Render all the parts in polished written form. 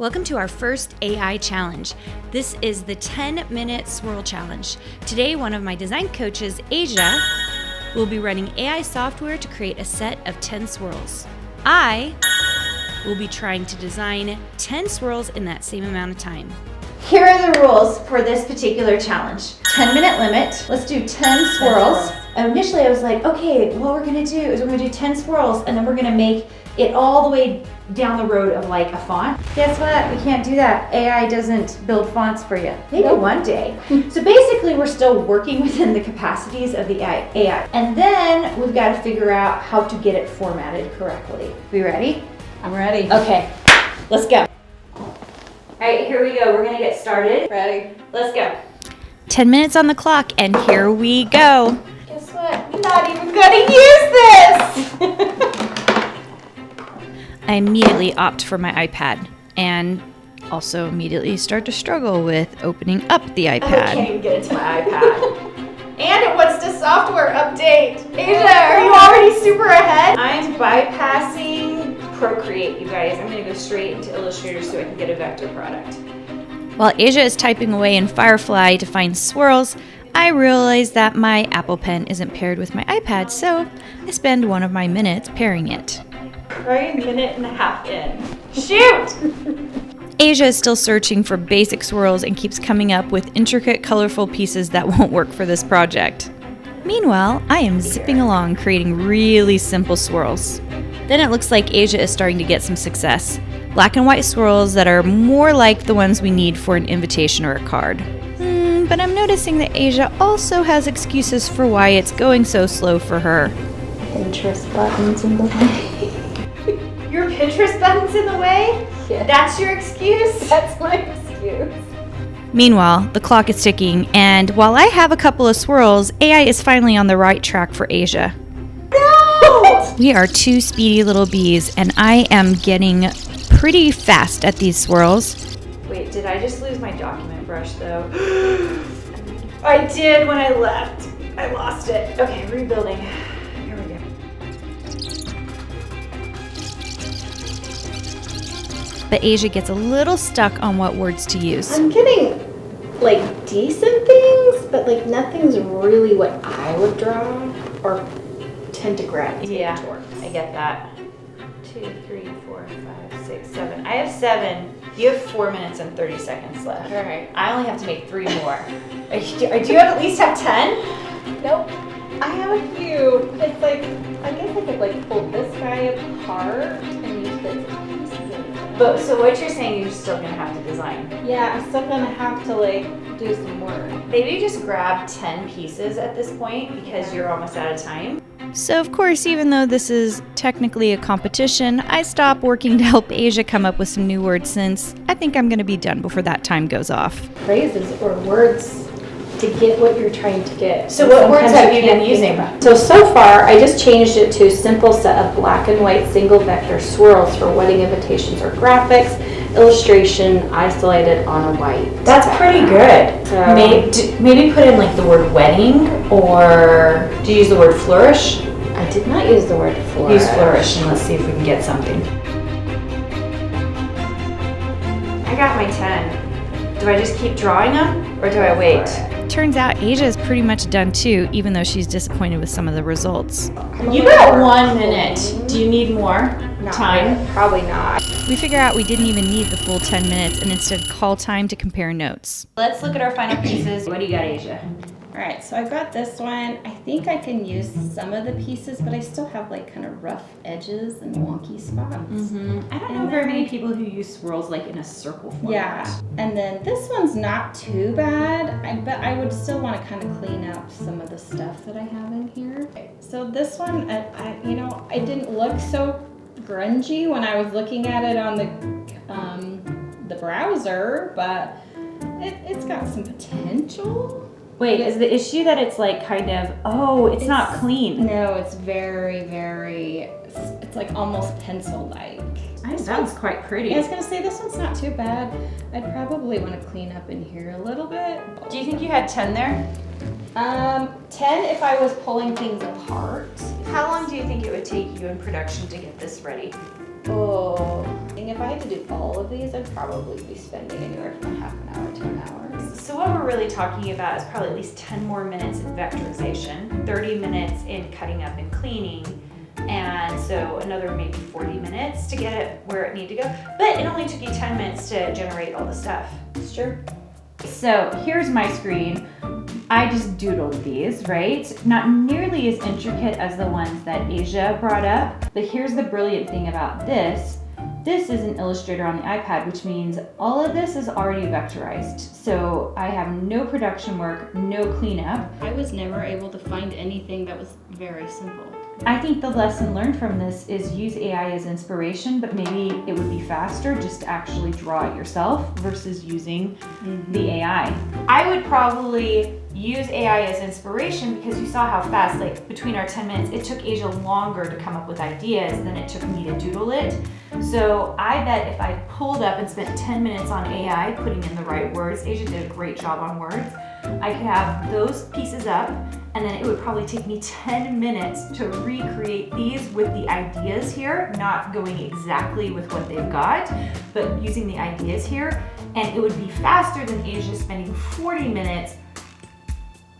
Welcome to our first AI challenge. This is the 10-minute swirl challenge. Today, one of my design coaches, Asia, will be running AI software to create a set of 10 swirls. I will be trying to design 10 swirls in that same amount of time. Here are the rules for this particular challenge. 10-minute limit. Let's do 10 swirls. Initially, I was like, okay, what we're gonna do is we're gonna do 10 swirls and then we're gonna make it all the way down the road of like a font. Guess what? We can't do that. AI doesn't build fonts for you. Maybe one day. So basically, we're still working within the capacities of the AI. And then we've got to figure out how to get it formatted correctly. We ready? I'm ready. Okay, let's go. All right, here we go. We're gonna get started. Ready. Let's go. 10 minutes on the clock, and here we go. Guess what? I'm not even gonna use this! I immediately opt for my iPad, and also immediately start to struggle with opening up the iPad. I can't even get into my iPad. And it wants to software update. Asia, are you already super ahead? I'm bypassing Procreate, you guys. I'm gonna go straight into Illustrator so I can get a vector product. While Asia is typing away in Firefly to find swirls, I realize that my Apple Pen isn't paired with my iPad, so I spend one of my minutes pairing it. Right, a minute and a half in. Shoot! Asia is still searching for basic swirls and keeps coming up with intricate, colorful pieces that won't work for this project. Meanwhile, I am zipping along creating really simple swirls. Then it looks like Asia is starting to get some success. Black and white swirls that are more like the ones we need for an invitation or a card. But I'm noticing that Asia also has excuses for why it's going so slow for her. Pinterest buttons in the way. Your Pinterest button's in the way? Yeah. That's your excuse? That's my excuse. Meanwhile, the clock is ticking, and while I have a couple of swirls, AI is finally on the right track for Asia. No! We are two speedy little bees, and I am getting pretty fast at these swirls. Wait, did I just lose my document brush, though? I did when I left. I lost it. Okay, rebuilding. Here we go. But Asia gets a little stuck on what words to use. I'm getting like decent things, but like nothing's really what I would draw or tend to gravitate towards. I get that. 2, 3, 4, 5, 6, 7. I have 7. You have 4 minutes and 30 seconds left. All right. I only have to make 3 more. Do you at least have 10? Nope. I have a few. It's like, I guess I could like pull this guy apart and use bits and pieces of it. But so what you're saying, you're still gonna have to design. Yeah, I'm still gonna have to like do some work. Maybe just grab 10 pieces at this point because you're almost out of time. So of course, even though this is technically a competition, I stop working to help Asia come up with some new words since I think I'm gonna be done before that time goes off. Phrases or words to get what you're trying to get. So what words have you been using? So far, I just changed it to a simple set of black and white single vector swirls for wedding invitations or graphics, illustration isolated on a white. That's pretty good. So Maybe put in like the word wedding, or do you use the word flourish? I did not use the word flourish. Use flourish and let's see if we can get something. I got my 10. Do I just keep drawing them or do I wait? Turns out Asia is pretty much done too, even though she's disappointed with some of the results. You got 1 minute. Do you need more time? Probably not. We figure out we didn't even need the full 10 minutes and instead call time to compare notes. Let's look at our final pieces. What do you got, Asia? All right, so I've got this one. I think I can use some of the pieces, but I still have like kind of rough edges and wonky spots. I don't know very many people who use swirls like in a circle format. Yeah, and then this one's not too bad, but I would still want to kind of clean up some of the stuff that I have in here. So this one, I didn't look so grungy when I was looking at it on the browser, but it's got some potential. Wait, is the issue that it's like kind of, it's not clean? No, it's very, very, it's like almost pencil-like. It sounds quite pretty. I was gonna say this one's not too bad. I'd probably want to clean up in here a little bit. Do you think you had 10 there? 10 if I was pulling things apart. How long do you think it would take you in production to get this ready? Oh, I think if I had to do all of these, I'd probably be spending anywhere from a half an hour to an hour. So what we're really talking about is probably at least 10 more minutes in vectorization, 30 minutes in cutting up and cleaning, and so another maybe 40 minutes to get it where it needed to go. But it only took you 10 minutes to generate all the stuff. Sure. So here's my screen. I just doodled these, right? Not nearly as intricate as the ones that Asia brought up, but here's the brilliant thing about this. This is an Illustrator on the iPad, which means all of this is already vectorized. So I have no production work, no cleanup. I was never able to find anything that was very simple. I think the lesson learned from this is use AI as inspiration, but maybe it would be faster just to actually draw it yourself versus using the AI. I would probably use AI as inspiration because you saw how fast, like between our 10 minutes, it took Asia longer to come up with ideas than it took me to doodle it. So I bet if I pulled up and spent 10 minutes on AI, putting in the right words, Asia did a great job on words, I could have those pieces up, and then it would probably take me 10 minutes to recreate these with the ideas here, not going exactly with what they've got, but using the ideas here. And it would be faster than Asia spending 40 minutes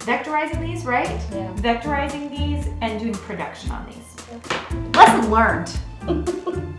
vectorizing these, right? Yeah. Vectorizing these and doing production on these. Lesson learned.